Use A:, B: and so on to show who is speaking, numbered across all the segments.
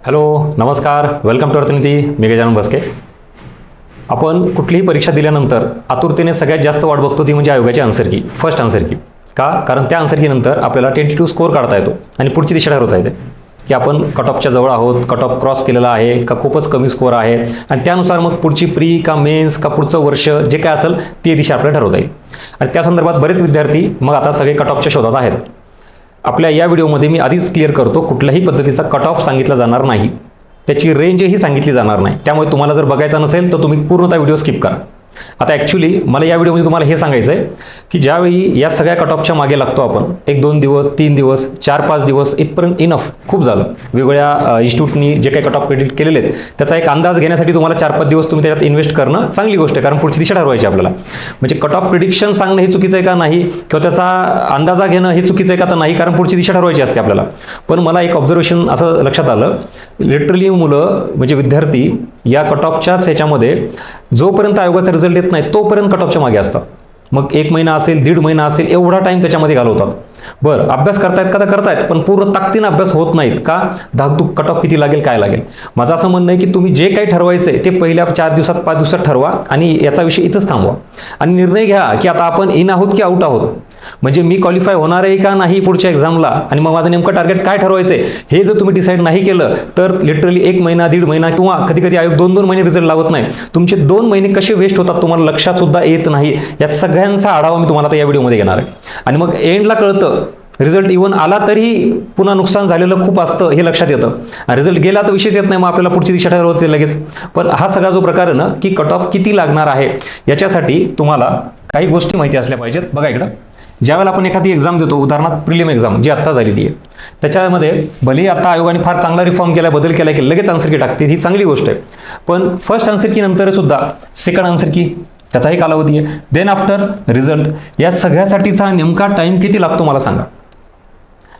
A: Hello, नमस्कार, welcome to अर्थनीती. मी गजानन बसके. आपण कुठलीही परीक्षा दिल्यानंतर आतुरतेने सगळ्यात जास्त वाट बघतो ती म्हणजे आयोगाची आन्सर की, फर्स्ट आन्सर की. का? कारण त्या आन्सर कीनंतर आपल्याला टेंटेटिव्ह स्कोअर काढता येतो आणि पुढची दिशा ठरवता येते की आपण कट ऑफच्या जवळ आहोत, कट ऑफ क्रॉस केलेला आहे का खूपच कमी स्कोअर आहे, आणि त्यानुसार मग पुढची प्री का मेन्स का पुढचं वर्ष जे काय असेल ती दिशा आपल्याला ठरवता येईल. आणि त्या संदर्भात बरेच विद्यार्थी मग आता सगळे कट ऑफच्या शोधात आहेत. आपल्या या व्हिडिओमध्ये मी आधीच क्लिअर करतो, कुठल्याही पद्धतीचा कट ऑफ सांगितला जाणार नाही, त्याची रेंजही सांगितली जाणार नाही. त्यामुळे तुम्हाला जर बघायचा नसेल तर तुम्ही पूर्णतः व्हिडिओ स्किप करा. आता ॲक्च्युली मला या व्हिडिओमध्ये तुम्हाला हे सांगायचं आहे की ज्यावेळी या सगळ्या कट ऑफच्या मागे लागतो आपण, 1-2 दिवस, 3 दिवस, 4-5 दिवस इथपर्यंत इनफ, खूप झालं. वेगवेगळ्या इन्स्टिट्यूटनी जे काही कट ऑफ क्रेडिट केलेले आहेत त्याचा एक अंदाज घेण्यासाठी तुम्हाला 4-5 दिवस तुम्ही त्याच्यात इन्व्हेस्ट करणं चांगली गोष्ट आहे, कारण पुढची दिशा ठरवायची आपल्याला. म्हणजे कट ऑफ प्रिडिक्शन सांगणं हे चुकीचं आहे का नाही, किंवा त्याचा अंदाजा घेणं हे चुकीचं आहे का तर नाही, कारण पुढची दिशा ठरवायची असते आपल्याला. पण मला एक ऑब्झर्वेशन असं लक्षात आलं, लिटरली मुलं म्हणजे विद्यार्थी या कट ऑफच्याच ह्याच्यामध्ये जोपर्यंत आयोगाचा रिझल्ट येत नाही तोपर्यंत कट ऑफच्या मागे असतात. मग 1 महिना असेल, 1.5 महिना असेल, एवढा टाईम त्याच्यामध्ये घालवतात. बरं, अभ्यास करतायत का? तर करतायत, पण पूर्ण ताकदीनं अभ्यास होत नाहीत का? धाकधूक कट ऑफ किती लागेल, काय लागेल. माझं असं म्हणणं आहे की तुम्ही जे काही ठरवायचं आहे ते पहिल्या 4 दिवसात 5 दिवसात ठरवा आणि याचा विषय इथंच थांबवा आणि निर्णय घ्या की आता आपण इन आहोत की आऊट आहोत. म्हणजे मी क्वालिफाय होणार आहे का नाही पुढच्या एक्झामला, आणि मग माझं नेमकं टार्गेट काय ठरवायचं आहे हे जर तुम्ही डिसाईड नाही केलं तर लिटरली 1 महिना, 1.5 महिना किंवा कधी कधी आयोग 2-2 महिने रिझल्ट लावत नाही. तुमचे 2 महिने कसे वेस्ट होतात तुम्हाला लक्षात सुद्धा येत नाही. या सगळ्यांचा आढावा मी तुम्हाला आता या व्हिडिओमध्ये घेणार आहे. आणि मग एंडला कळतं रिझल्ट इव्हन आला तरी पुन्हा नुकसान झालेलं खूप असतं हे लक्षात येतं. रिझल्ट गेला तर विषयच येत नाही, मग आपल्याला पुढची दिशा ठरवते लगेच. पण हा सगळा जो प्रकार आहे ना की कट ऑफ किती लागणार आहे याच्यासाठी तुम्हाला काही गोष्टी माहिती असल्या पाहिजेत. बघा इकडं, ज्यावेळेला आपण एखादी एक्झाम देतो, उदाहरणार्थ प्रिलिम एक्झाम जी आत्ता झालेली आहे, त्याच्यामध्ये भलेही आता आयोगाने फार चांगला रिफॉर्म केला, बदल केला की लगेच आन्सर की टाकते, ही चांगली गोष्ट आहे. पण फर्स्ट आन्सर की नंतर सुद्धा सेकंड आन्सर की त्याचाही कालावधी आहे, देन आफ्टर रिझल्ट, या सगळ्यासाठीचा नेमका टाईम किती लागतो मला सांगा.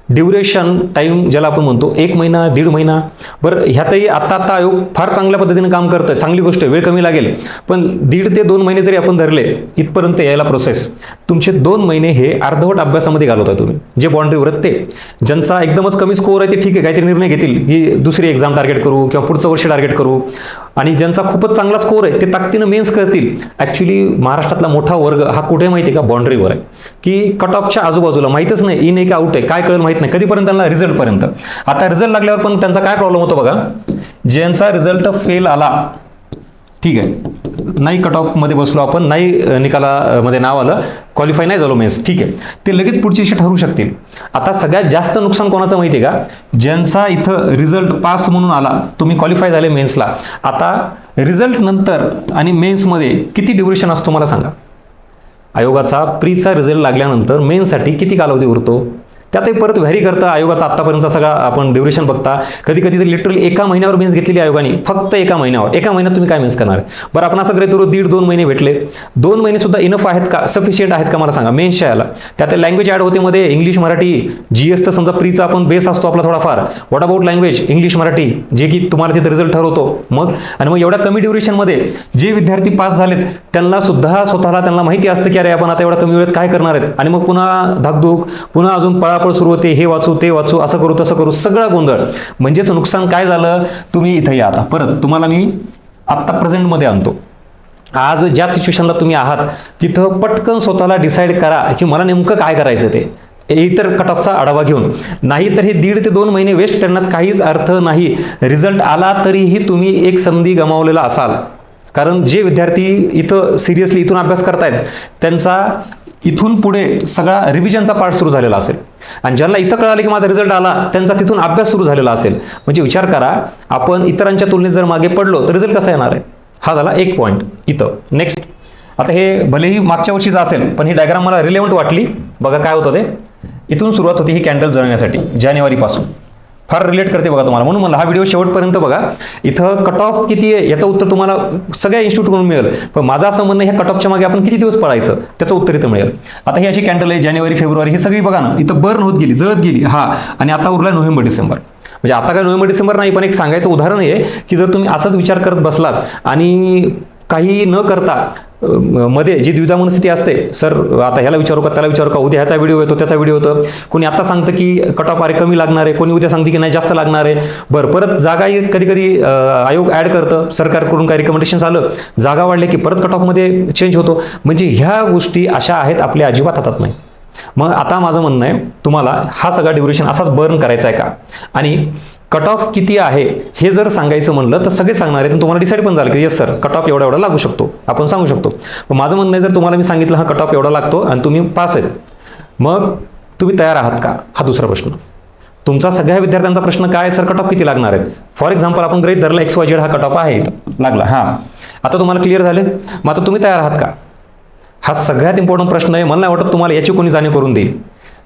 A: ड्युरेशन टाईम ज्याला आपण म्हणतो 1 महिना, 1.5 महिना. बरं, ह्यातही आता आयोग फार चांगल्या पद्धतीने काम करतं, चांगली गोष्ट आहे, वेळ कमी लागेल. पण 1.5 ते 2 महिने जरी आपण धरले इथपर्यंत यायला प्रोसेस, तुमचे 2 महिने हे अर्धवट अभ्यासामध्ये घालवता तुम्ही. जे बाउंड्रीवर आहेत ते, ज्यांचा एकदमच कमी स्कोअर आहे ते ठीक आहे, काहीतरी निर्णय घेतील की दुसरी एक्झाम टार्गेट करू किंवा पुढचं वर्ष टार्गेट करू, आणि ज्यांचा खूपच चांगला स्कोअर आहे ते ताकदीनं मेन्स करतील. ॲक्च्युली महाराष्ट्रातला मोठा वर्ग हा कुठे माहिती आहे का? बाउंड्रीवर आहे, की कट ऑफच्या आजूबाजूला माहीतच नाही इन आहे का आउट आहे, काय कळेल माहीत नाही, कधीपर्यंत त्यांना रिझल्टपर्यंत. आता रिझल्ट लागल्यावर पण त्यांचा काय प्रॉब्लेम होतो बघा, ज्यांचा रिझल्ट फेल आला, ठीक आहे, नाही कट ऑफमध्ये बसलो आपण, नाही निकालामध्ये नाव आलं, क्वालिफाय नाही झालो मेन्स, ठीक आहे, ते लगेच पुढची दिशा ठरवू शकतील. आता सगळ्यात जास्त नुकसान कोणाचं माहिती आहे का? ज्यांचा इथं रिझल्ट पास म्हणून आला, तुम्ही क्वालिफाय झाले मेन्सला, आता रिझल्ट नंतर आणि मेन्समध्ये किती ड्युरेशन असतो मला सांगा. आयोगाचा प्रीचा रिझल्ट लागल्यानंतर मेन्ससाठी किती कालावधी उरतो? त्यातही परत व्हॅरी करतं आयोगाचा आत्तापर्यंतचा सगळा आपण ड्युरेशन बघता. कधी तर लिटरली 1 महिन्यावर मेन्स घेतलेली आयोगाने, फक्त 1 महिन्यावर. 1 महिन्यात तुम्ही काय मेन्स करणार आहे? बरं, आपण असं गृहीत धरू 1.5-2 महिने भेटले, 2 महिने सुद्धा इनफ आहेत का, सफिशियंट आहेत का मला सांगा मेन्सच्या याला. त्यात लँग्वेज ॲड होते मध्ये, इंग्लिश मराठी, GS तर समजा प्रीचा आपण बेस असतो आपला थोडाफार. What about language, English Marathi, जे की तुम्हाला तिथे रिझल्ट ठरवतो. मग एवढ्या कमी ड्युरेशनमध्ये जे विद्यार्थी पास झालेत त्यांना सुद्धा स्वतःला त्यांना माहिती असतं की अरे आपण आता एवढा कमी वेळेत काय करणार आहेत, आणि मग पुन्हा धाकधूक, पुन्हा अजून पळापळ सुरू होते, हे वाचू ते वाचू, असं करू तसं करू, सगळा गोंधळ. म्हणजेच नुकसान काय झालं, तुम्ही इथं या. आता परत तुम्हाला मी आत्ता प्रेझेंटमध्ये आणतो. आज ज्या सिच्युएशनला तुम्ही आहात तिथं पटकन स्वतःला डिसाईड करा की मला नेमकं काय करायचं ते, इतर कट ऑफचा आढावा घेऊन. नाही तर हे 1.5 ते 2 महिने वेस्ट करण्यात काहीच अर्थ नाही. रिझल्ट आला तरीही तुम्ही एक संधी गमावलेला असाल, कारण जे विद्यार्थी इथं सिरियसली इथून अभ्यास करतायत त्यांचा इथून पुढे सगळा रिव्हिजनचा पार्ट सुरू झालेला असेल, आणि ज्यांना इथं कळालं की माझा रिझल्ट आला त्यांचा तिथून अभ्यास सुरू झालेला असेल. म्हणजे विचार करा, आपण इतरांच्या तुलनेत जर मागे पडलो तर रिझल्ट कसा येणार आहे. हा झाला एक पॉईंट इथं. नेक्स्ट, आता हे भलेही मागच्या वर्षीचं असेल पण ही डायग्राम मला रिलेव्हंट वाटली. बघा काय होतं ते, इथून सुरुवात होती ही कॅन्डल जळण्यासाठी जानेवारीपासून, फार रिलेट करते बघा तुम्हाला, म्हणून मला हा व्हिडिओ शेवटपर्यंत बघा. इथं कट ऑफ किती आहे याचं उत्तर तुम्हाला सगळ्या इन्स्टिट्यूटकडून मिळेल, पण माझं असं म्हणणं ह्या कट ऑफच्या मागे आपण किती दिवस पळायचं त्याचं उत्तर इथं मिळेल. आता ही अशी कॅन्डल आहे जानेवारी फेब्रुवारी, ही सगळी बघा ना इथं बर्न होत गेली, जळत गेली. हा, आणि आता उरला नोव्हेंबर डिसेंबर. म्हणजे आता काय नोव्हेंबर डिसेंबर नाही, पण एक सांगायचं उदाहरण आहे की जर तुम्ही असाच विचार करत बसलात आणि काही न करता मध्ये जी द्विधा मनस्थिती असते, सर आता ह्याला विचारू का त्याला विचारू का, उद्या ह्याचा व्हिडिओ येतो त्याचा व्हिडिओ येतो, कोणी आता सांगतं की कट ऑफ अरे कमी लागणार आहे, कोणी उद्या सांगते की नाही जास्त लागणार आहे. बरं, परत जागाही कधी कधी आयोग ॲड करतं, सरकारकडून काही रिकमेंडेशन आलं, जागा वाढले की परत कट ऑफमध्ये चेंज होतो. म्हणजे ह्या गोष्टी अशा आहेत आपल्या अजिबात हातात नाही. मग आता माझं म्हणणं आहे, तुम्हाला हा सगळा ड्युरेशन असाच बर्न करायचा आहे का, आणि कट ऑफ किती आहे हे जर सांगायचं म्हणलं तर सगळे सांगणार आहे, तर तुम्हाला डिसाईड पण झालं की येस सर कट ऑफ एवढा एवढा लागू शकतो, आपण सांगू शकतो. मग माझं म्हणणं आहे, जर तुम्हाला मी सांगितलं हा कट ऑफ एवढा लागतो आणि तुम्ही पास आहेत, मग तुम्ही तयार आहात का, हा दुसरा प्रश्न. तुमचा सगळ्या विद्यार्थ्यांचा प्रश्न काय, सर कट ऑफ किती लागणार आहेत. फॉर एक्झाम्पल आपण गृहीत धरला XYZ हा कट ऑफ आहे, लागला, हां आता तुम्हाला क्लिअर झाले, मग आता तुम्ही तयार आहात का, हा सगळ्यात इम्पॉर्टंट प्रश्न आहे. मला नाही वाटत तुम्हाला याची कोणी जाणीव करून देईल.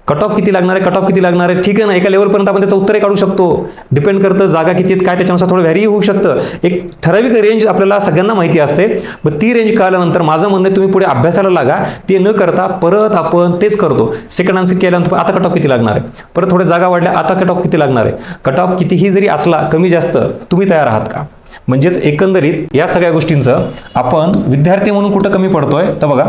A: कट ऑफ किती लागणार आहे, कट ऑफ किती लागणार आहे, ठीक आहे ना, एका लेवलपर्यंत आपण त्याचं उत्तरही काढू शकतो. डिपेंड करतं जागा किती आहेत काय, त्याच्यानुसार थोडं व्हॅरी होऊ शकतं. एक ठराविक रेंज आपल्याला सगळ्यांना माहिती असते. मग ती रेंज कळल्यानंतर माझं म्हणणं आहे, तुम्ही पुढे अभ्यासाला लागा. ते न करता परत आपण तेच करतो, सेकंड आन्सर केल्यानंतर आता कट ऑफ किती लागणार आहे, परत थोडे जागा वाढल्या, आता कट ऑफ किती लागणार आहे. कट ऑफ कितीही जरी असला कमी जास्त, तुम्ही तयार आहात का. म्हणजेच एकंदरीत या सगळ्या गोष्टींचं आपण विद्यार्थी म्हणून कुठं कमी पडतोय, तर बघा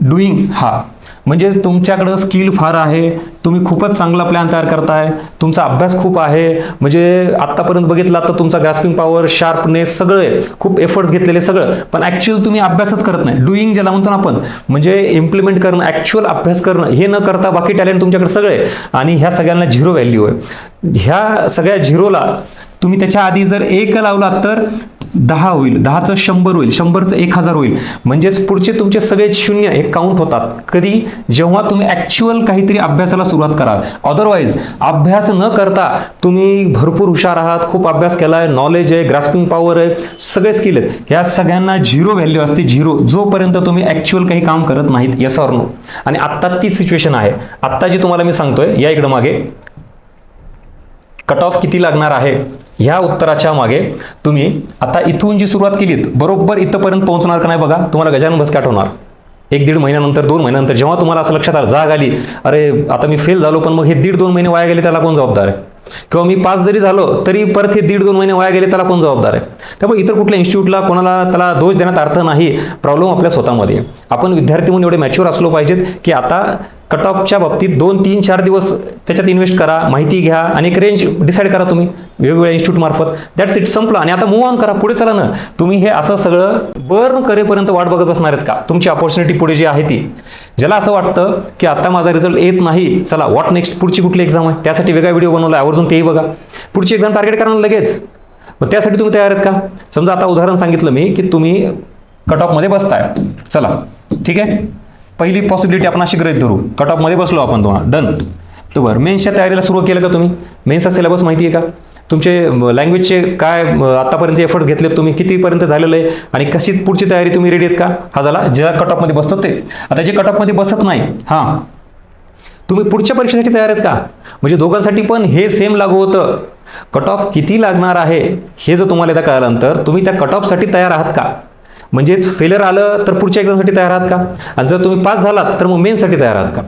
A: डुईंग हा, म्हणजे तुमच्याकडं स्किल फार आहे, तुम्ही खूपच चांगला प्लॅन तयार करताय, तुमचा अभ्यास खूप आहे, म्हणजे आत्तापर्यंत बघितला तर तुमचा ग्रास्पिंग पॉवर, शार्पनेस सगळं आहे, खूप एफर्ट्स घेतलेले सगळं, पण ॲक्च्युअल तुम्ही अभ्यासच करत नाही. डुईंग ज्याला म्हणतो ना आपण, म्हणजे इम्प्लिमेंट करणं, ॲक्च्युअल अभ्यास करणं, हे न करता बाकी टॅलेंट तुमच्याकडे सगळे आहे आणि ह्या सगळ्यांना झिरो व्हॅल्यू आहे. ह्या सगळ्या झिरोला तुम्ही त्याच्या आधी जर 1 लावला तर 10 होईल, 10चं 100 होईल, 100चं 1000 होईल. म्हणजेच पुढचे तुमचे सगळे शून्य हे काउंट होतात. कधी, जेव्हा तुम्ही ॲक्च्युअल काहीतरी अभ्यासाला सुरुवात कराल. अदरवाईज अभ्यास न करता तुम्ही भरपूर हुशार आहात, खूप अभ्यास केला आहे, नॉलेज आहे, ग्रास्पिंग पॉवर आहे, सगळे स्किल आहेत, ह्या सगळ्यांना झिरो व्हॅल्यू असते, झिरो, जोपर्यंत तुम्ही ॲक्च्युअल काही काम करत नाहीत. Yes or no. आणि आत्ता ती सिच्युएशन आहे. आत्ता जी तुम्हाला मी सांगतोय, या इकडं मागे कट ऑफ किती लागणार आहे ह्या उत्तराच्या मागे तुम्ही आता इथून जी सुरुवात केलीत, बरोबर इथंपर्यंत पोहोचणार का नाही बघा. तुम्हाला गजानन भस्के आठवणार. 1-1.5 महिन्यानंतर, 2 महिन्यानंतर जेव्हा तुम्हाला असं लक्षात आलं, जाग आली, अरे आता मी फेल झालो, पण मग हे 1.5-2 महिने वाया गेले, त्याला कोण जबाबदार आहे. किंवा मी पास जरी झालो तरी परत हे 1.5-2 महिने वाया गेले, त्याला कोण जबाबदार आहे. त्यामुळे इतर कुठल्या इन्स्टिट्यूटला कोणाला त्याला दोष देण्यात अर्थ नाही. प्रॉब्लेम आपल्या स्वतःमध्ये. आपण विद्यार्थी म्हणून एवढे मॅच्युअर असलो पाहिजेत की आता कट ऑफच्या बाबतीत 2-3-4 दिवस त्याच्यात इन्व्हेस्ट करा, माहिती घ्या आणि एक रेंज डिसाईड करा तुम्ही वेगवेगळ्या इन्स्टिट्यूट मार्फत. दॅट्स इट, संपलं. आणि आता मूव्ह ऑन करा, पुढे चला ना. तुम्ही हे असं सगळं बर्न करेपर्यंत वाट बघत बसणार आहेत का. तुमची अपॉर्च्युनिटी पुढे जी आहे ती, ज्याला असं वाटतं की आता माझा रिझल्ट येत नाही, चला व्हॉट नेक्स्ट, पुढची कुठली एक्झाम आहे, त्यासाठी वेगळा व्हिडिओ बनवला, आवर्जून तेही बघा. पुढची एक्झाम टार्गेट करा लगेच. मग त्यासाठी तुम्ही तयार आहेत का. समजा आता उदाहरण सांगितलं मी की तुम्ही कट ऑफमध्ये बसताय, चला ठीक आहे, पहिली पॉसिबिलिटी आपण अशी गृहीत धरू, कट ऑफमध्ये बसलो आपण, तुम्हाला डन. तर बरं, मेन्सच्या तयारीला सुरू केलं का तुम्ही. मेन्सचा सिलेबस माहिती आहे का, तुमचे लँग्वेजचे काय आतापर्यंत एफर्ट्स घेतलेत तुम्ही, कितीपर्यंत झालेलं आहे आणि कशी पुढची तयारी तुम्ही रेडी आहेत का. हा झाला ज्या कट ऑफमध्ये बसतो ते. आता जे कट ऑफमध्ये बसत नाही, हां तुम्ही पुढच्या परीक्षेसाठी तयार आहेत का. म्हणजे दोघांसाठी पण हे सेम लागू होतं. कट ऑफ किती लागणार आहे हे जर तुम्हाला एकदा कळाल्यानंतर तुम्ही त्या कट ऑफसाठी तयार आहात का. म्हणजेच फेलियर आलं तर पुढच्या एक्झामसाठी तयार आहात का, आणि जर तुम्ही पास झालात तर मग मेन्ससाठी तयार आहात का.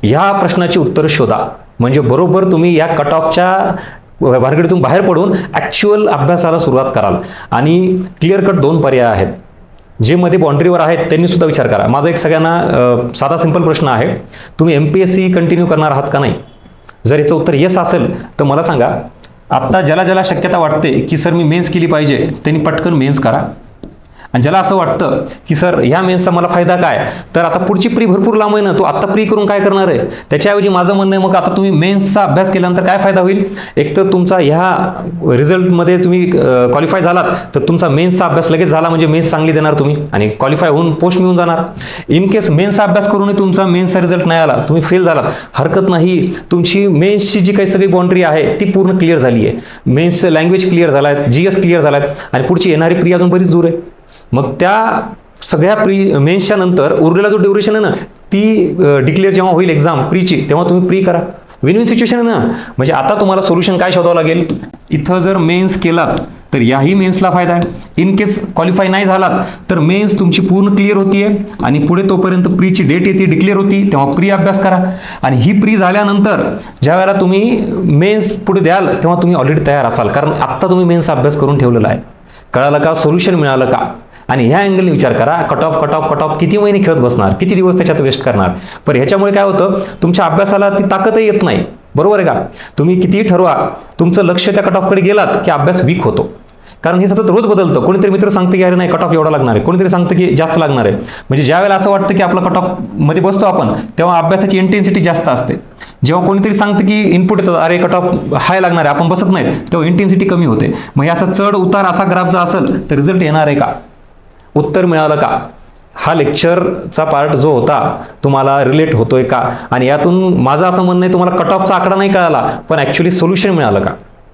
A: ह्या प्रश्नाची उत्तर शोधा. म्हणजे बरोबर तुम्ही या कट ऑफच्या भानगडीतून बाहेर पडून ॲक्च्युअल अभ्यासाला सुरुवात कराल. आणि क्लिअर कट 2 पर्याय आहेत. जे मध्ये बाउंड्रीवर आहेत त्यांनी सुद्धा विचार करा. माझा एक सगळ्यांना साधा सिंपल प्रश्न आहे, तुम्ही MPSC कंटिन्यू करणार आहात का नाही. जर याचं उत्तर येस असेल तर मला सांगा. आत्ता ज्याला ज्याला शक्यता वाटते की सर मी मेन्स केली पाहिजे, त्यांनी पटकन मेन्स करा. आणि ज्याला असं वाटतं की सर ह्या मेन्सचा मला फायदा काय, तर आता पुढची प्री भरपूर लांब आहे ना, तो आत्ता प्री करून काय करणार आहे. त्याच्याऐवजी माझं म्हणणं आहे, मग आता तुम्ही मेन्सचा अभ्यास केल्यानंतर काय फायदा होईल. एक तर तुमचा ह्या रिझल्टमध्ये तुम्ही क्वालिफाय झालात तर तुमचा मेन्सचा अभ्यास लगेच झाला, म्हणजे मेन्स चांगली देणार तुम्ही आणि क्वालिफाय होऊन पोस्ट मिळून जाणार. इन केस मेन्सचा अभ्यास करूनही तुमचा मेन्सचा रिझल्ट नाही आला, तुम्ही फेल झालात, हरकत नाही. तुमची मेन्सची जी काही सगळी बाउंड्री आहे ती पूर्ण क्लिअर झाली आहे. मेन्सचं लँग्वेज क्लिअर झाला आहे, GS क्लिअर झाला आहे आणि पुढची येणारी प्री अजून बरीच दूर आहे. मग त्या सगळ्या मेन्सच्या नंतर उरलेला जो ड्युरेशन आहे ना, ती डिक्लेअर जेव्हा होईल एक्झाम प्रीची, तेव्हा तुम्ही प्री करा. विन विन सिच्युएशन आहे ना. म्हणजे आता तुम्हाला सोल्युशन काय शोधावं लागेल. इथं जर मेन्स केलात तर याही मेन्सला फायदा आहे. इन केस क्वालिफाय नाही झालात तर मेन्स तुमची पूर्ण क्लिअर होतीये आणि पुढे तोपर्यंत प्रीची डेट येते, डिक्लेअर होती, तेव्हा प्री अभ्यास करा. आणि ही प्री झाल्यानंतर ज्या वेळेला तुम्ही मेन्स पुढे द्याल तेव्हा तुम्ही ऑलरेडी तयार असाल, कारण आत्ता तुम्ही मेन्सचा अभ्यास करून ठेवलेला आहे. कळालं का, सोल्युशन मिळालं का. आणि ह्या अँगलने विचार करा, कट ऑफ किती महिने खेळत बसणार, किती दिवस त्याच्यात वेस्ट करणार. पण ह्याच्यामुळे काय होतं, तुमच्या अभ्यासाला ती ताकदही येत नाही. बरोबर आहे का? तुम्ही कितीही ठरवा, तुमचं लक्ष त्या कट ऑफकडे गेलात की अभ्यास वीक होतो. कारण हे सतत रोज बदलतं. कोणीतरी मित्र सांगतं की अरे नाही, कट ऑफ एवढा लागणार आहे, कोणीतरी सांगतं की जास्त लागणार आहे. म्हणजे ज्या वेळेला असं वाटतं की आपला कट ऑफ मध्ये बसतो आपण, तेव्हा अभ्यासाची इंटेन्सिटी जास्त असते. जेव्हा कोणीतरी सांगतं की इनपुट येतं, अरे कट ऑफ हाय लागणार आहे, आपण बसत नाही, तेव्हा इंटेन्सिटी कमी होते. मग हे असं चढ उतार असा ग्राफ जर असेल तर रिझल्ट येणार आहे का, उत्तर मिळालं का, हा लेक्चरचा पार्ट जो होता तुम्हाला रिलेट होतोय का, आणि यातून माझं असं म्हणणं आहे तुम्हाला कट ऑफचा आकडा नाही कळाला पण ॲक्च्युली सोल्युशन मिळालं का.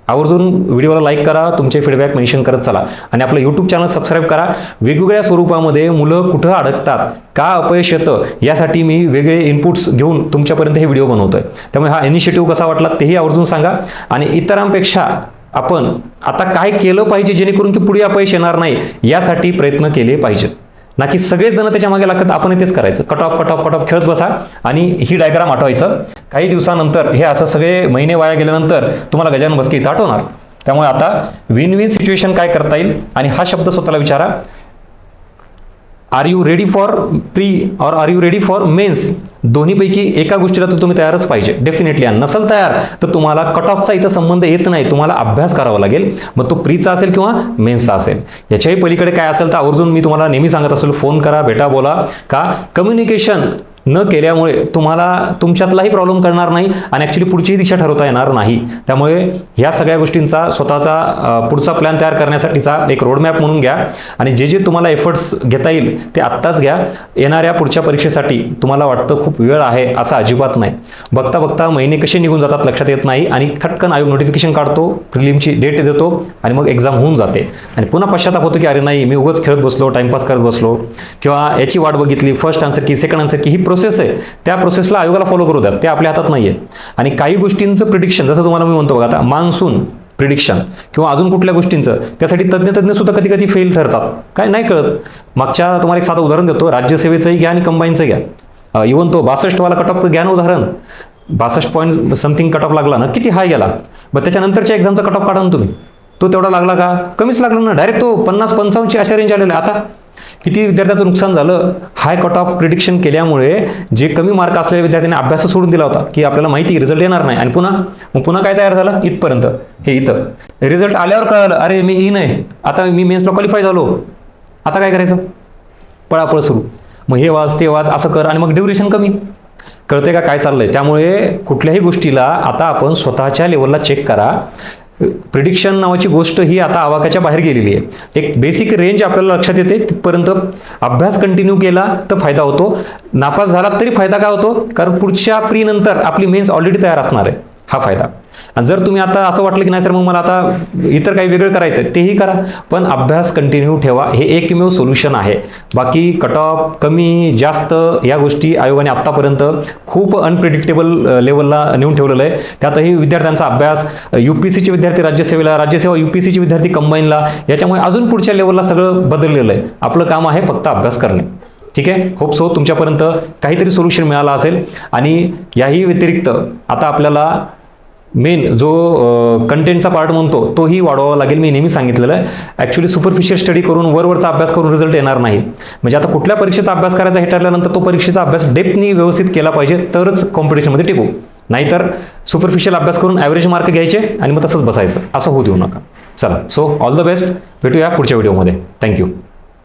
A: आवर्जून व्हिडिओला लाईक करा, तुमचे फीडबॅक मेन्शन करत चला आणि आपलं यूट्यूब चॅनल सबस्क्राईब करा. वेगवेगळ्या स्वरूपामध्ये मुलं कुठं अडकतात, का अपयश येतं, यासाठी मी वेगळे इनपुट्स घेऊन तुमच्यापर्यंत हे व्हिडिओ बनवतोय. त्यामुळे हा इनिशिएटिव्ह कसा वाटला तेही आवर्जून सांगा. आणि इतरांपेक्षा आपण आता काय केलं पाहिजे जेणेकरून की पुढे अपयश येणार नाही, यासाठी प्रयत्न केले पाहिजेत. ना की सगळेच जण त्याच्या मागे लागतात, आपण तेच करायचं, कट ऑफ खेळत बसा आणि ही डायग्राम आठवायचं. काही दिवसानंतर हे असं सगळे महिने वाया गेल्यानंतर तुम्हाला गजानन भस्के इथं आठवणार. त्यामुळे आता विन विन सिच्युएशन काय करता येईल, आणि हा शब्द स्वतःला विचारा, are you ready for pre और are you ready for mains. दोन्हीपैकी एका गोष्टीला तर तुम्ही तयारच पाहिजे डेफिनेटली. आणि नसेल तयार तर तुम्हाला कट ऑफचा इथं संबंध येत नाही, तुम्हाला अभ्यास करावा लागेल. मग तो प्रीचा असेल किंवा मेन्सचा असेल. याच्याही पलीकडे काय असेल तर आवर्जून मी तुम्हाला नेहमी सांगत असेल, फोन करा, भेटा, बोला. का कम्युनिकेशन न केल्यामुळे तुम्हाला तुमच्यातलाही प्रॉब्लेम करणार नाही आणि ॲक्च्युली पुढचीही दिशा ठरवता येणार नाही. त्यामुळे ह्या सगळ्या गोष्टींचा स्वतःचा पुढचा प्लॅन तयार करण्यासाठीचा एक रोडमॅप म्हणून घ्या आणि जे जे तुम्हाला एफर्ट्स घेता येईल ते आत्ताच घ्या. येणाऱ्या पुढच्या परीक्षेसाठी तुम्हाला वाटतं खूप वेळ आहे, असं अजिबात नाही. बघता बघता महिने कसे निघून जातात लक्षात येत नाही आणि खटकन आयोग नोटिफिकेशन काढतो, प्रिलिमची डेट देतो आणि मग एक्झाम होऊन जाते आणि पुन्हा पश्चाताप होतो की अरे नाही, मी उगाच खेळत बसलो, टाइमपास करत बसलो, किंवा याची वाट बघितली, फर्स्ट आन्सर की सेकंड आन्सर की. ही प्रोसेस आहे, त्या प्रोसेसला आयोगाला फॉलो करू द्या, ते आपल्या हातात नाहीये. आणि काही गोष्टींचं प्रिडिक्शन, जसं तुम्हाला मी म्हणतो बघा आता मान्सून प्रिडिक्शन किंवा अजून कुठल्या गोष्टींचं, त्यासाठी तज्ञ सुद्धा कधी कधी फेल ठरतात, काय नाही कळत. मागच्या तुम्हाला एक साधं उदाहरण देतो, राज्यसेवेचंही घ्या आणि कंबाईनचं घ्या. इव्हन तो 62 वाला कट ऑफ घ्या ना उदाहरण, 62 पॉईंट समथिंग कट ऑफ लागला ना, किती हाय गेला. मग त्याच्यानंतरच्या एक्झामचा कट ऑफ काढा ना तुम्ही, तो तेवढा लागला का, कमीच लागला ना, डायरेक्ट तो 50-55 अशा रेंज आलेला. आता किती विद्यार्थ्यांचं नुकसान झालं, हाय कट ऑफ प्रिडिक्शन केल्यामुळे. जे कमी मार्क असलेल्या विद्यार्थ्यांनी अभ्यास सोडून दिला होता की आपल्याला माहिती रिझल्ट येणार नाही, आणि पुन्हा काय तयार झालं इथपर्यंत. हे इथं रिझल्ट आल्यावर कळालं, अरे मी ई नाही, आता मी मेन्सला क्वालिफाय झालो, आता काय करायचं, पळापळ सुरू. मग हे वाच ते वाच असं कर आणि मग ड्युरेशन कमी. कळते का काय चाललंय. त्यामुळे कुठल्याही गोष्टीला आता आपण स्वतःच्या लेवलला चेक करा. प्रिडिक्शन नावाची गोष्ट ही आता आवाक्याच्या बाहेर गेलेली आहे. एक बेसिक रेंज आपल्याला लक्षात येते, तिथपर्यंत अभ्यास कंटिन्यू केला तर फायदा होतो. नापास झाला तरी फायदा काय होतो, कारण पुढच्या प्री नंतर आपली मेन्स ऑलरेडी तयार असणार आहे, हा फायदा. आणि जर तुम्ही आता असं वाटलं की नाही सर मग मला आता इतर काही वेगळं करायचं आहे, तेही करा, पण अभ्यास कंटिन्यू ठेवा, हे एकमेव सोल्युशन आहे. बाकी कट ऑफ कमी जास्त या गोष्टी आयोगाने आत्तापर्यंत खूप अनप्रिडिक्टेबल लेवलला नेऊन ठेवलेलं आहे. त्यातही विद्यार्थ्यांचा अभ्यास, UPSCचे विद्यार्थी राज्यसेवेला, राज्यसेवा UPSCचे विद्यार्थी कंबाईनला, याच्यामुळे अजून पुढच्या लेवलला सगळं बदललेलं आहे. आपलं काम आहे फक्त अभ्यास करणे. ठीक आहे, होप सो तुमच्यापर्यंत काहीतरी सोल्युशन मिळालं असेल. आणि याही व्यतिरिक्त आता आपल्याला मेन जो कंटेंटचा पार्ट म्हणतो तोही वाढवावा लागेल. मी नेहमी सांगितलेलं आहे, ॲक्च्युली सुपरफिशियल स्टडी करून वरवरचा अभ्यास करून रिझल्ट येणार नाही. म्हणजे आता कुठल्या परीक्षेचा अभ्यास करायचा हे ठरल्यानंतर तो परीक्षेचा अभ्यास डेप्थनी व्यवस्थित केला पाहिजे, तरच कॉम्पिटिशनमध्ये टिकू. नाहीतर सुपरफिशियल अभ्यास करून ॲव्हरेज मार्क घ्यायचे आणि मग तसंच बसायचं, असं होऊ देऊ नका. चला, सो ऑल द बेस्ट, भेटूया पुढच्या व्हिडिओमध्ये. थँक्यू.